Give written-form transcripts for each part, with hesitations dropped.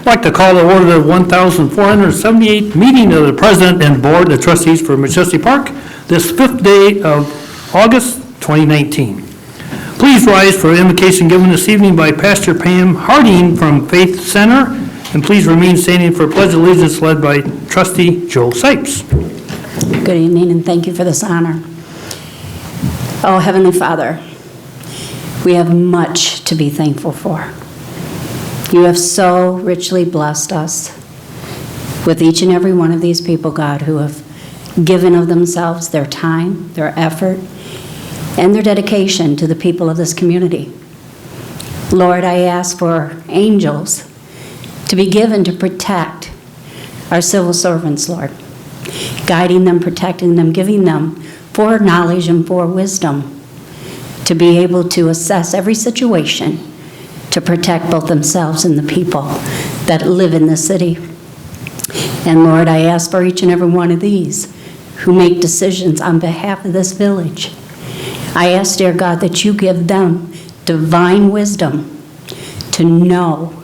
I'd like to call to order the 1,478th meeting of the President and Board of Trustees for Machesney Park, this 5th day of August 2019. Please rise for invocation given this evening by Pastor Pam Harding from Faith Center, and please remain standing for Pledge of Allegiance led by Trustee Joe Sipes. Good evening, and thank you for this honor. Oh, Heavenly Father, we have much to be thankful for. You have so richly blessed us with each and every one of these people, God, who have given of themselves, their time, their effort, and their dedication to the people of this community. Lord, I ask for angels to be given to protect our civil servants, Lord, guiding them, protecting them, giving them foreknowledge and forewisdom to be able to assess every situation to protect both themselves and the people that live in the city. And Lord, I ask for each and every one of these who make decisions on behalf of this village. I ask, dear God, that you give them divine wisdom to know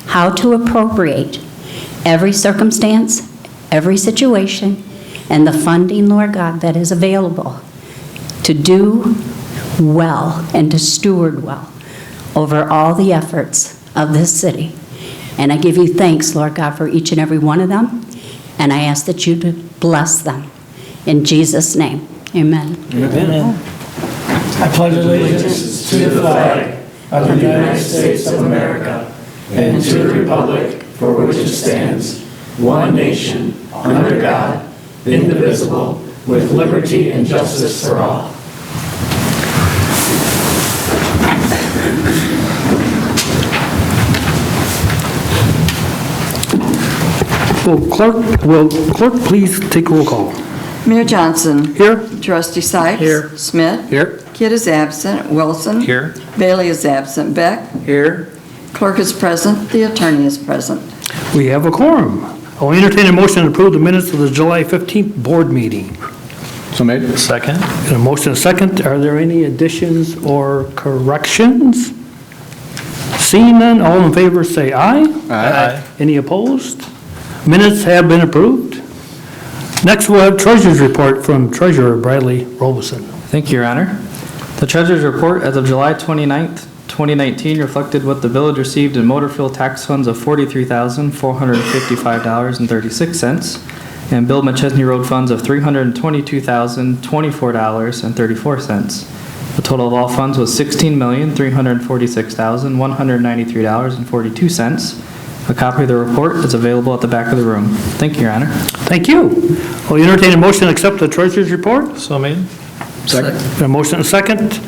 how to appropriate every circumstance, every situation, and the funding, Lord God, that is available to do well and to steward well over all the efforts of this city. And I give you thanks, Lord God, for each and every one of them, and I ask that you to bless them. In Jesus' name, amen. Amen. I pledge allegiance to the flag of the United States of America and to the republic for which it stands, one nation, under God, indivisible, with liberty and justice for all. Will clerk please take roll call? Mayor Johnson. Here. Trustee Sipes. Here. Smith. Here. Kidd is absent. Wilson. Here. Bailey is absent. Beck. Here. Clerk is present. The attorney is present. We have a quorum. I'll entertain a motion to approve the minutes of the July 15th board meeting. So made. Second. And a motion and a second. Are there any additions or corrections? Seeing none, all in favor say aye. Aye. Any opposed? Minutes have been approved. Next, we'll have Treasurer's Report from Treasurer Bradley Robeson. Thank you, Your Honor. The Treasurer's Report as of July 29th, 2019 reflected what the village received in motor fuel tax funds of $43,455.36 and billed Machesney Road funds of $322,024.34. The total of all funds was $16,346,193.42. A copy of the report is available at the back of the room. Thank you, Your Honor. Thank you. I'll entertain a motion to accept the Treasurer's Report. So made. Second. A motion and a second.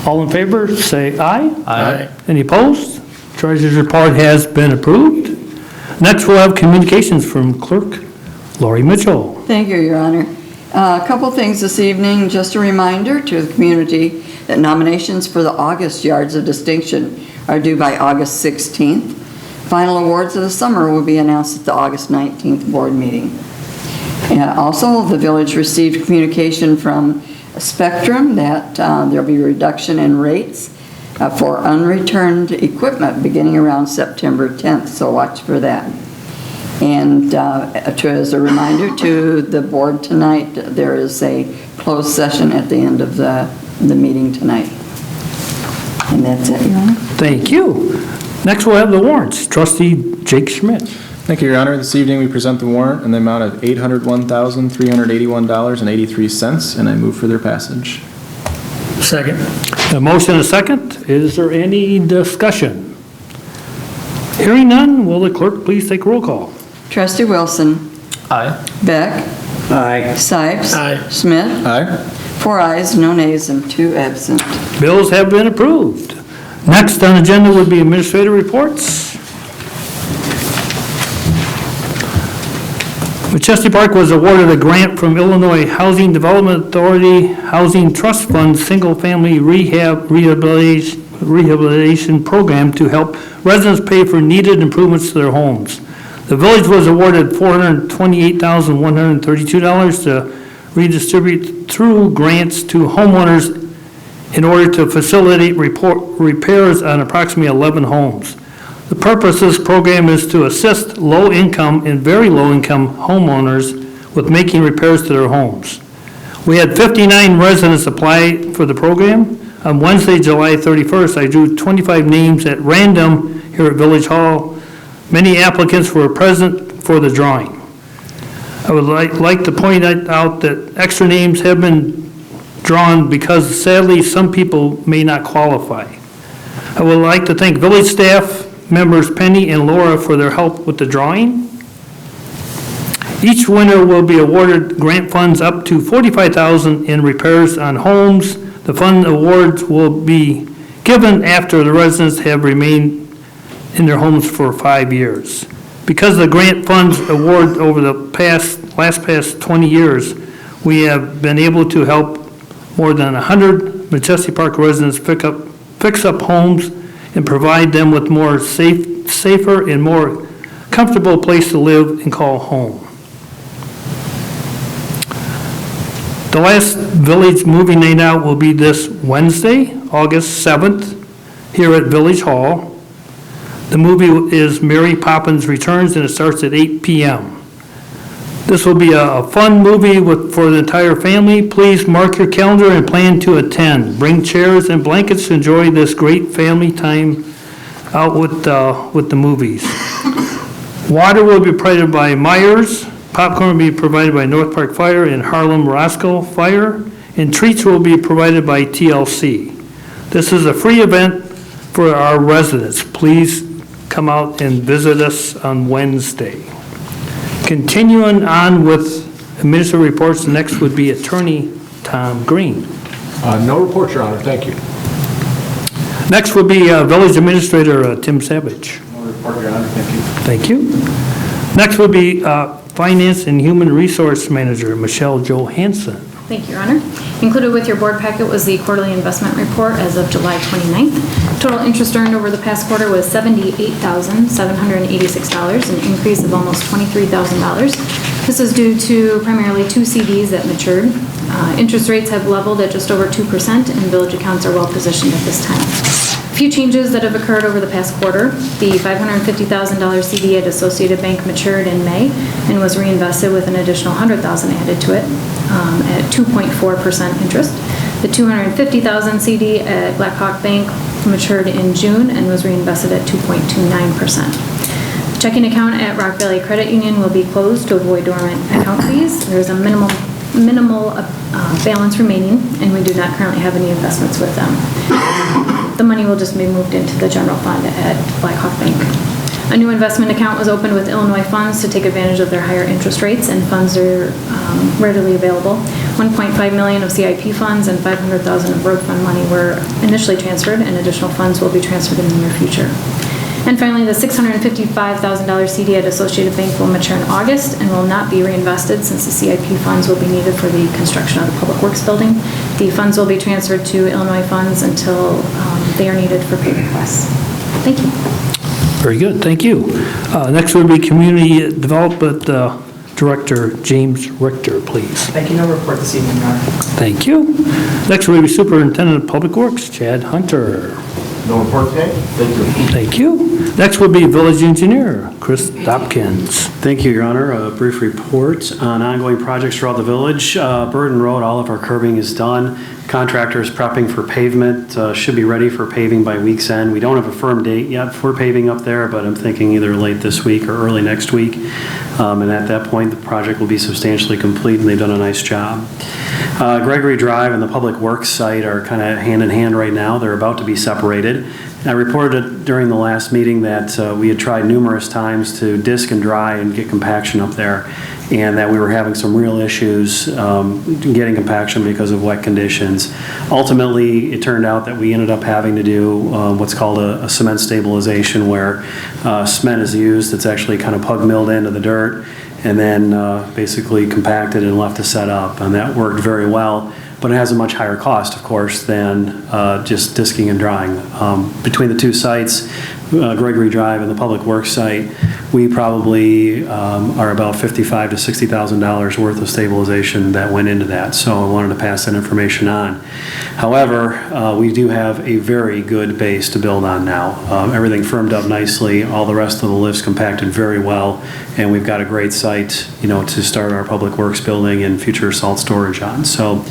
All in favor say aye. Aye. Any opposed? Treasurer's Report has been approved. Next, we'll have communications from Clerk Lori Mitchell. Thank you, Your Honor. A couple things this evening. Just a reminder to the community that nominations for the August Yards of Distinction are due by August 16th. Final awards of the summer will be announced at the August 19th board meeting. And also, the village received communication from Spectrum that there'll be a reduction in rates for unreturned equipment beginning around September 10th, so watch for that. And as a reminder to the board tonight, there is a closed session at the end of the meeting tonight. And that's it, Your Honor. Thank you. Next, we'll have the warrants. Trustee Jake Schmidt. Thank you, Your Honor. This evening we present the warrant in the amount of $801,381.83, and I move for their passage. Second. A motion and a second. Is there any discussion? Hearing none, will the clerk please take roll call? Trustee Wilson. Aye. Beck. Aye. Sipes. Aye. Smith. Aye. 4 ayes, no nays, and 2 absent. Bills have been approved. Next on the agenda would be administrative reports. Machesney Park was awarded a grant from Illinois Housing Development Authority Housing Trust Fund Single Family Rehabilitation Program to help residents pay for needed improvements to their homes. The village was awarded $428,132 to redistribute through grants to homeowners in order to facilitate repairs on approximately 11 homes. The purpose of this program is to assist low-income and very low-income homeowners with making repairs to their homes. We had 59 residents apply for the program. On Wednesday, July 31st, I drew 25 names at random here at Village Hall. Many applicants were present for the drawing. I would like to point out that extra names have been drawn because sadly, some people may not qualify. I would like to thank village staff members Penny and Laura for their help with the drawing. Each winner will be awarded grant funds up to $45,000 in repairs on homes. The fund awards will be given after the residents have remained in their homes for 5 years. Because the grant funds award over the past 20 years, we have been able to help more than 100 Machesney Park residents fix up homes and provide them with more safer and more comfortable place to live and call home. The last village movie night out will be this Wednesday, August 7th, here at Village Hall. The movie is Mary Poppins Returns, and it starts at 8 p.m. This will be a fun movie for the entire family. Please mark your calendar and plan to attend. Bring chairs and blankets to enjoy this great family time out with the movies. Water will be provided by Myers. Popcorn will be provided by North Park Fire and Harlem Roscoe Fire. And treats will be provided by TLC. This is a free event for our residents. Please come out and visit us on Wednesday. Continuing on with administrative reports, next would be Attorney Tom Green. No report, Your Honor. Thank you. Next would be Village Administrator Tim Savage. No report, Your Honor. Thank you. Thank you. Next would be Finance and Human Resource Manager Michelle Johansson. Thank you, Your Honor. Included with your board packet was the quarterly investment report as of July 29th. Total interest earned over the past quarter was $78,786, an increase of almost $23,000. This is due to primarily 2 CDs that matured. Interest rates have leveled at just over 2%, and village accounts are well positioned at this time. A few changes that have occurred over the past quarter. The $550,000 CD at Associated Bank matured in May and was reinvested with an additional $100,000 added to it at 2.4% interest. The $250,000 CD at Blackhawk Bank matured in June and was reinvested at 2.29%. The checking account at Rock Valley Credit Union will be closed to avoid dormant account fees. There's a minimal balance remaining, and we do not currently have any investments with them. The money will just be moved into the general fund at Blackhawk Bank. A new investment account was opened with Illinois funds to take advantage of their higher interest rates, and funds are readily available. $1.5 million of CIP funds and $500,000 of road fund money were initially transferred, and additional funds will be transferred in the near future. And finally, the $655,000 CD at Associated Bank will mature in August and will not be reinvested since the CIP funds will be needed for the construction of the Public Works building. The funds will be transferred to Illinois funds until they are needed for pay requests. Thank you. Very good, thank you. Next would be Community Development Director James Richter, please. Thank you. No report this evening, Your Honor. Thank you. Next would be Superintendent of Public Works Chad Hunter. No report today. Thank you. Thank you. Next would be Village Engineer Chris Dopkins. Thank you, Your Honor. A brief report on ongoing projects throughout the village. Burden Road, all of our curbing is done. Contractor is prepping for pavement, should be ready for paving by week's end. We don't have a firm date yet for paving up there, but I'm thinking either late this week or early next week. And at that point, the project will be substantially complete, and they've done a nice job. Gregory Drive and the Public Works site are kind of hand in hand right now. They're about to be separated. I reported during the last meeting that we had tried numerous times to disc and dry and get compaction up there, and that we were having some real issues getting compaction because of wet conditions. Ultimately, it turned out that we ended up having to do what's called a cement stabilization, where cement is used. It's actually kind of pug milled into the dirt and then basically compacted and left to set up, and that worked very well. But it has a much higher cost, of course, than just disking and drying. Between the two sites, Gregory Drive and the Public Works site, we probably are about $55,000 to $60,000 worth of stabilization that went into that. So I wanted to pass that information on. However, we do have a very good base to build on now. Everything firmed up nicely, all the rest of the lifts compacted very well, and we've got a great site, to start our public works building and future salt storage on. So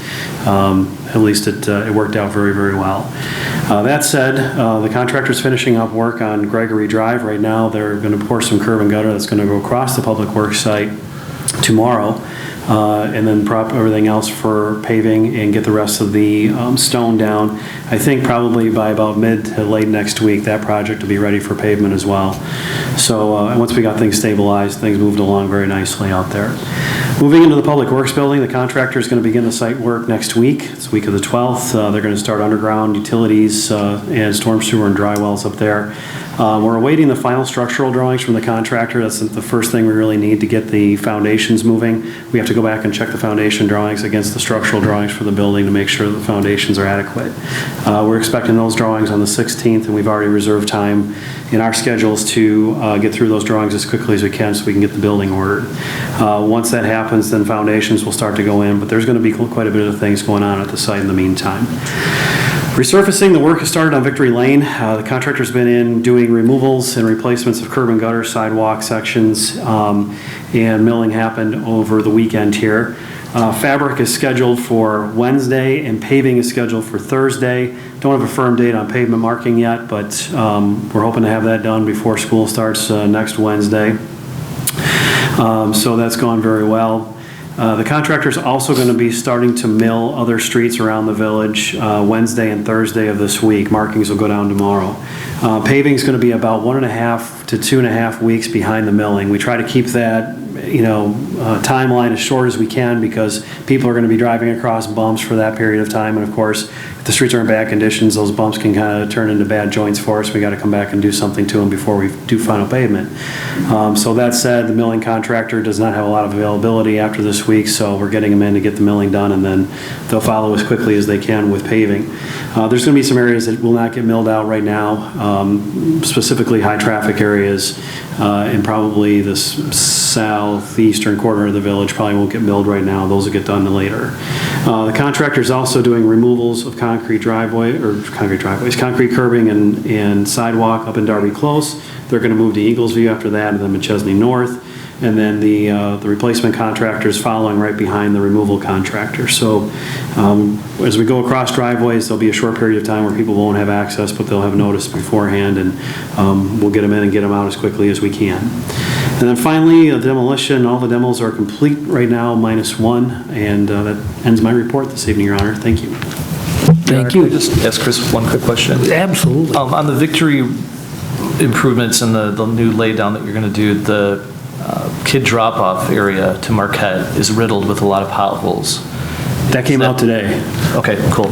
at least it worked out very, very well. That said, the contractor's finishing up work on Gregory Drive right now. They're going to pour some curb and gutter that's going to go across the public works site tomorrow, and then prop everything else for paving and get the rest of the stone down. I think probably by about mid to late next week, that project will be ready for pavement as well. So and once we got things stabilized, things moved along very nicely out there. Moving into the Public Works building, the contractor is going to begin the site work next week. It's the week of the 12th. They're going to start underground utilities and storm sewer and dry wells up there. We're awaiting the final structural drawings from the contractor. That's the first thing we really need to get the foundations moving. We have to go back and check the foundation drawings against the structural drawings for the building to make sure the foundations are adequate. We're expecting those drawings on the 16th, and we've already reserved time in our schedules to get through those drawings as quickly as we can so we can get the building ordered. Once that happens, then foundations will start to go in, but there's going to be quite a bit of things going on at the site in the meantime. Resurfacing, the work has started on Victory Lane. The contractor's been in doing removals and replacements of curb and gutter, sidewalk sections, and milling happened over the weekend here. Fabric is scheduled for Wednesday and paving is scheduled for Thursday. Don't have a firm date on pavement marking yet, but we're hoping to have that done before school starts next Wednesday. So that's gone very well. The contractor's also going to be starting to mill other streets around the village Wednesday and Thursday of this week. Markings will go down tomorrow. Paving is going to be about 1.5 to 2.5 weeks behind the milling. We try to keep that timeline as short as we can because people are going to be driving across bumps for that period of time. And of course, if the streets are in bad conditions, those bumps can kind of turn into bad joints for us. We got to come back and do something to them before we do final pavement. So that said, the milling contractor does not have a lot of availability after this week, so we're getting them in to get the milling done, and then they'll follow as quickly as they can with paving. There's going to be some areas that will not get milled out right now, specifically high traffic areas, and probably this southeastern corner of the village probably won't get milled right now. Those will get done later. The contractor is also doing removals of concrete curbing and sidewalk up in Darby Close. They're going to move to Eaglesview after that, and then Machesney North. And then the replacement contractor is following right behind the removal contractor. So as we go across driveways, there'll be a short period of time where people won't have access, but they'll have notice beforehand, and we'll get them in and get them out as quickly as we can. And then finally, the demolition. All the demos are complete right now, -1, and that ends my report this evening, Your Honor. Thank you. Thank Can I you. just ask Chris one quick question? Absolutely. On the Victory improvements and the new laydown that you're going to do, the kid drop-off area to Marquette is riddled with a lot of potholes. That came out today. Okay, cool.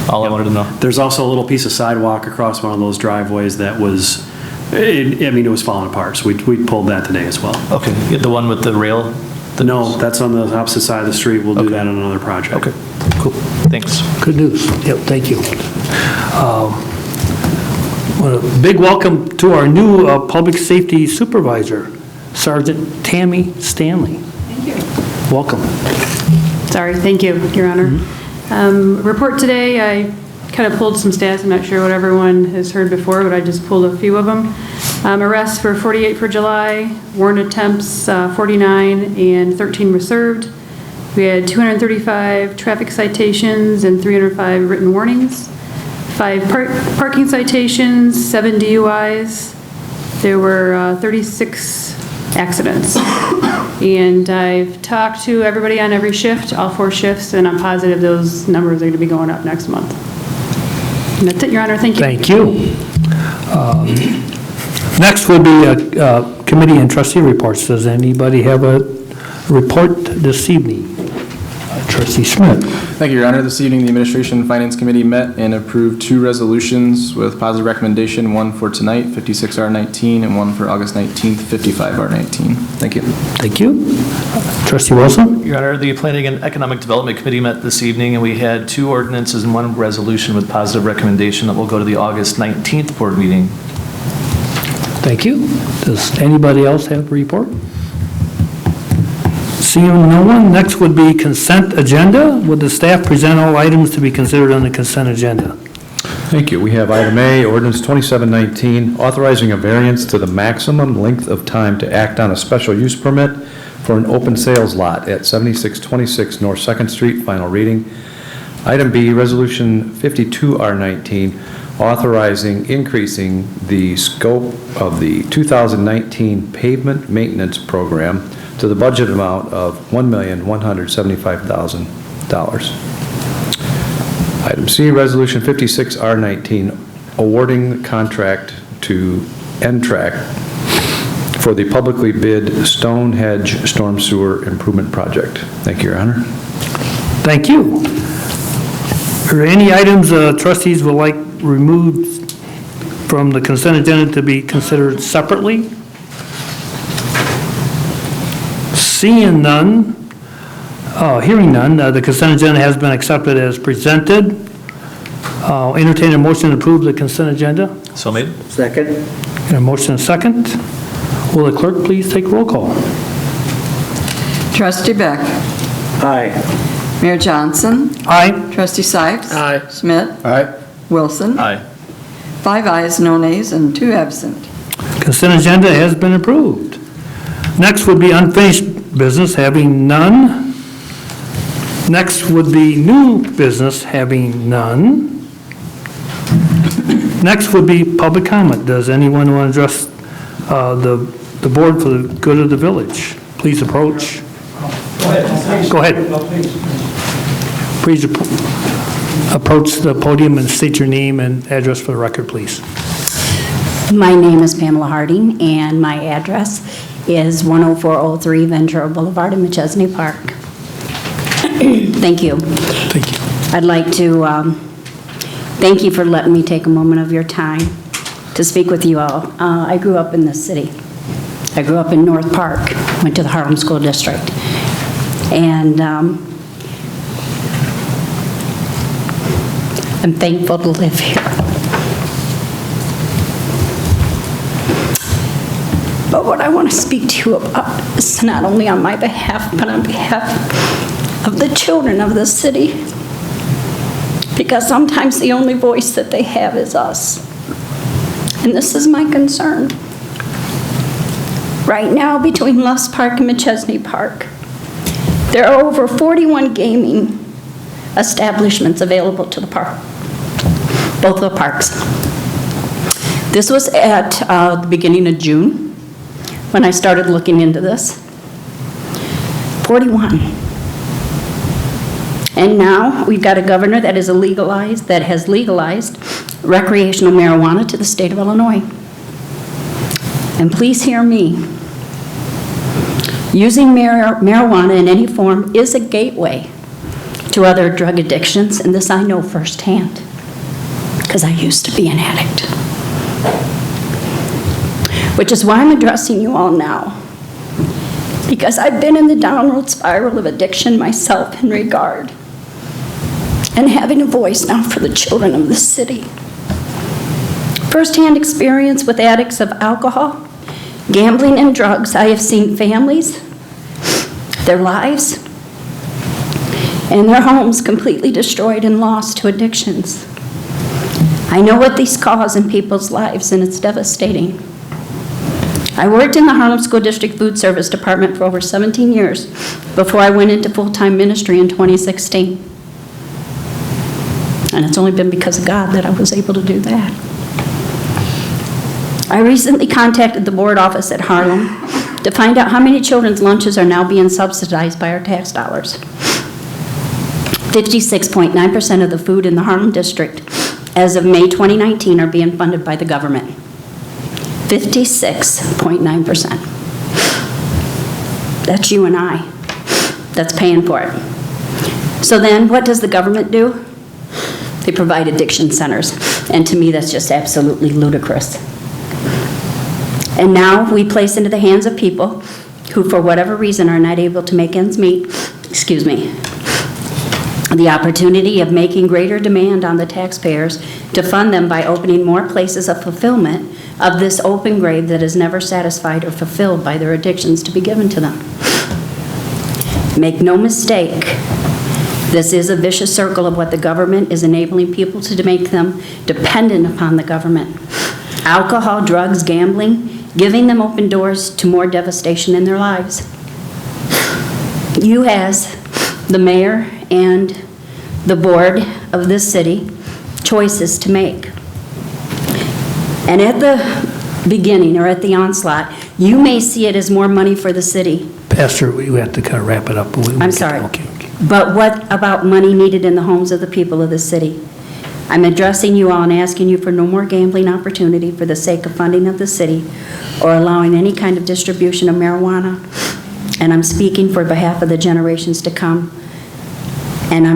All I wanted to know. There's also a little piece of sidewalk across one of those driveways that was, it was falling apart, so we pulled that today as well. Okay, the one with the rail? No, that's on the opposite side of the street. We'll do that on another project. Okay, cool. Thanks. Good news. Yep, thank you. Well, a big welcome to our new Public Safety Supervisor, Sergeant Tammy Stanley. Thank you. Welcome. Sorry, thank you, Your Honor. Report today, I kind of pulled some stats. I'm not sure what everyone has heard before, but I just pulled a few of them. Arrests were 48 for July, warrant attempts 49, and 13 were served. We had 235 traffic citations and 305 written warnings, 5 parking citations, 7 DUIs. There were 36 accidents. And I've talked to everybody on every shift, all 4 shifts, and I'm positive those numbers are going to be going up next month. And that's it, Your Honor. Thank you. Thank you. Next will be committee and trustee reports. Does anybody have a report this evening? Trustee Smith. Thank you, Your Honor. This evening, the Administration and Finance Committee met and approved 2 resolutions with positive recommendation, one for tonight, 56R19, and one for August 19th, 55R19. Thank you. Thank you. Trustee Wilson. Your Honor, the Planning and Economic Development Committee met this evening, and we had 2 ordinances and 1 resolution with positive recommendation that will go to the August 19th board meeting. Thank you. Does anybody else have a report? Seeing no one, next would be consent agenda. Would the staff present all items to be considered on the consent agenda? Thank you. We have item A, ordinance 2719, authorizing a variance to the maximum length of time to act on a special use permit for an open sales lot at 7626 North 2nd Street, final reading. Item B, resolution 52R19, authorizing increasing the scope of the 2019 pavement maintenance program to the budget amount of $1,175,000. Item C, resolution 56R19, awarding the contract to N-Track for the publicly bid Stone Hedge Storm Sewer Improvement Project. Thank you, Your Honor. Thank you. Are there any items trustees would like removed from the consent agenda to be considered separately? Seeing none, hearing none, the consent agenda has been accepted as presented. Entertain a motion to approve the consent agenda. So made. Second. And a motion and second. Will the clerk please take roll call? Trustee Beck. Aye. Mayor Johnson. Aye. Trustee Sykes. Aye. Schmidt. Aye. Wilson. Aye. 5 ayes, no nays, and 2 absent. Consent agenda has been approved. Next would be unfinished business, having none. Next would be new business, having none. Next would be public comment. Does anyone want to address the board for the good of the village? Please approach. Go ahead. Please approach the podium and state your name and address for the record, please. My name is Pamela Harding, and my address is 10403 Ventura Boulevard in Machesney Park. Thank you. Thank you. I'd like to thank you for letting me take a moment of your time to speak with you all. I grew up in this city. I grew up in North Park, went to the Harlem School District, and I'm thankful to live here. But what I want to speak to you about is not only on my behalf, but on behalf of the children of this city. Because sometimes the only voice that they have is us. And this is my concern. Right now, between Lusk Park and Machesney Park, there are over 41 gaming establishments available to the park, both the parks. This was at the beginning of June when I started looking into this. 41. And now we've got a governor that has legalized recreational marijuana to the state of Illinois. And please hear me. Using marijuana in any form is a gateway to other drug addictions, and this I know firsthand, because I used to be an addict. Which is why I'm addressing you all now, because I've been in the downward spiral of addiction myself in regard, and having a voice now for the children of this city. First-hand experience with addicts of alcohol, gambling, and drugs, I have seen families, their lives, and their homes completely destroyed and lost to addictions. I know what these cause in people's lives, and it's devastating. I worked in the Harlem School District Food Service Department for over 17 years before I went into full-time ministry in 2016. And it's only been because of God that I was able to do that. I recently contacted the board office at Harlem to find out how many children's lunches are now being subsidized by our tax dollars. 56.9% of the food in the Harlem district as of May 2019 are being funded by the government. 56.9%. That's you and I that's paying for it. So then what does the government do? They provide addiction centers. And to me, that's just absolutely ludicrous. And now we place into the hands of people who, for whatever reason, are not able to make ends meet, the opportunity of making greater demand on the taxpayers to fund them by opening more places of fulfillment of this open grave that is never satisfied or fulfilled by their addictions to be given to them. Make no mistake, this is a vicious circle of what the government is enabling people to make them dependent upon the government. Alcohol, drugs, gambling, giving them open doors to more devastation in their lives. You as the mayor and the board of this city, choices to make. And at the beginning or at the onslaught, you may see it as more money for the city. Pastor, we have to kind of wrap it up. I'm sorry. Okay. But what about money needed in the homes of the people of the city? I'm addressing you all and asking you for no more gambling opportunity for the sake of funding of the city or allowing any kind of distribution of marijuana. And I'm speaking for behalf of the generations to come. And I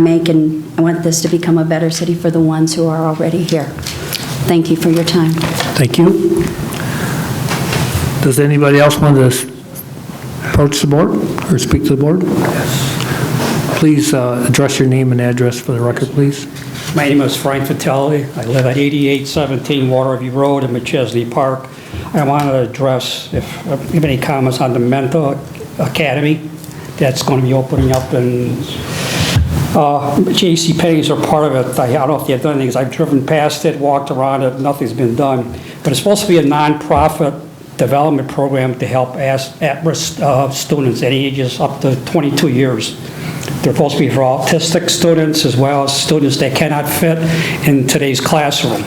want this to become a better city for the ones who are already here. Thank you for your time. Thank you. Does anybody else want to approach the board or speak to the board? Yes. Please address your name and address for the record, please. My name is Frank Fatality. I live at 8817 Waterview Road in Machesney Park. I want to address if you have any comments on the Mentor Academy that's going to be opening up in J.C. Penney's are part of it. I don't know if they've done anything. I've driven past it, walked around it, nothing's been done. But it's supposed to be a nonprofit development program to help at-risk students at ages up to 22 years. They're supposed to be for autistic students as well as students that cannot fit in today's classroom.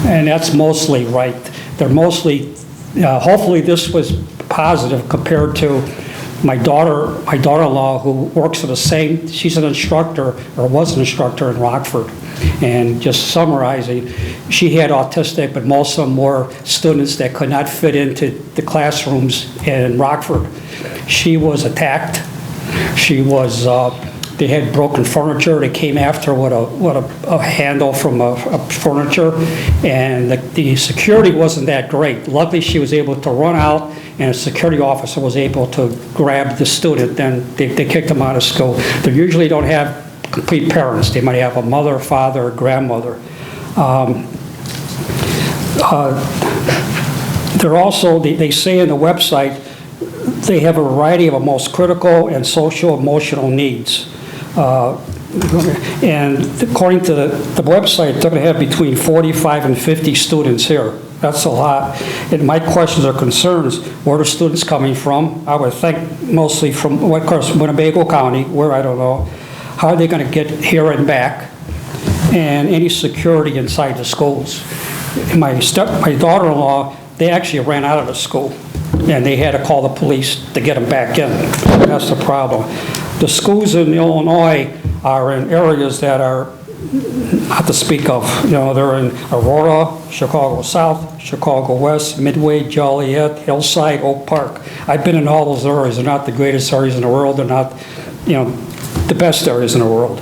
And that's mostly right. They're mostly, hopefully this was positive compared to my daughter-in-law who works for the same, she's an instructor, or was an instructor in Rockford. And just summarizing, she had autistic, but most of them were students that could not fit into the classrooms in Rockford. She was attacked. She was, they had broken furniture. They came after with a handle from a furniture, and the security wasn't that great. Luckily, she was able to run out, and a security officer was able to grab the student. Then they kicked him out of school. They usually don't have complete parents. They might have a mother, father, grandmother. They're also, they say in the website, they have a variety of most critical and social emotional needs. And according to the website, they're going to have between 45 and 50 students here. That's a lot. And my questions or concerns, where are students coming from? I would think mostly from, of course, Winnebago County, where I don't know. How are they going to get here and back? And any security inside the schools. My daughter-in-law, they actually ran out of the school, and they had to call the police to get them back in. That's the problem. The schools in Illinois are in areas that are not to speak of. You know, they're in Aurora, Chicago South, Chicago West, Midway, Joliet, Hillside, Oak Park. I've been in all those areas. They're not the greatest areas in the world. They're not, you know, the best areas in the world.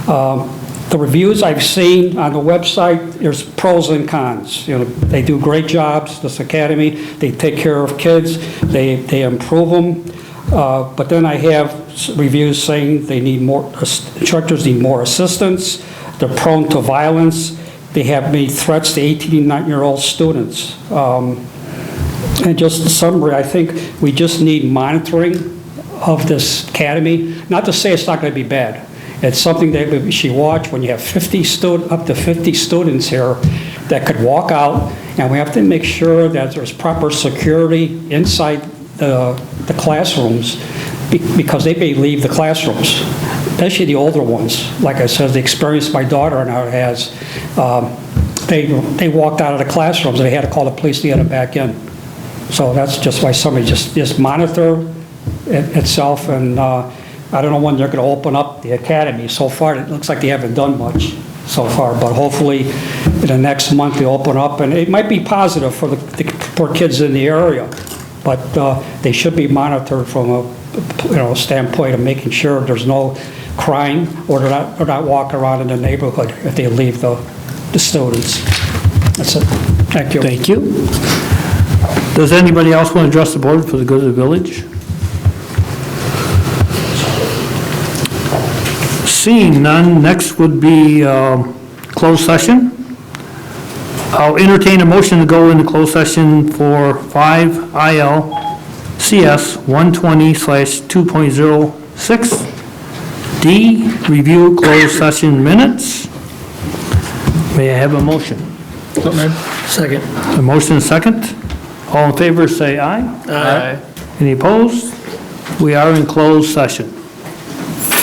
The reviews I've seen on the website, there's pros and cons. You know, they do great jobs, this academy. They take care of kids. They improve them. But then I have reviews saying they need more, instructors need more assistance. They're prone to violence. They have made threats to 18 and 19-year-old students. And just in summary, I think we just need monitoring of this academy. Not to say it's not going to be bad. It's something that we should watch when you have up to 50 students here that could walk out, and we have to make sure that there's proper security inside the classrooms because they may leave the classrooms, especially the older ones. Like I said, the experience my daughter now has, they walked out of the classrooms and they had to call the police to get them back in. So that's just why somebody just monitor itself, and I don't know when they're going to open up the academy. So far, it looks like they haven't done much so far, but hopefully in the next month they open up, and it might be positive for the poor kids in the area, but they should be monitored from a standpoint of making sure there's no crime or they're not walking around in the neighborhood if they leave the students. That's it. Thank you. Thank you. Does anybody else want to address the board for the good of the village? Seeing none, next would be closed session. I'll entertain a motion to go into closed session for 5 ILCS 120/2.06 D, review closed session minutes. May I have a motion? Second. A motion and second. All in favor, say aye. Aye. Any opposed? We are in closed session.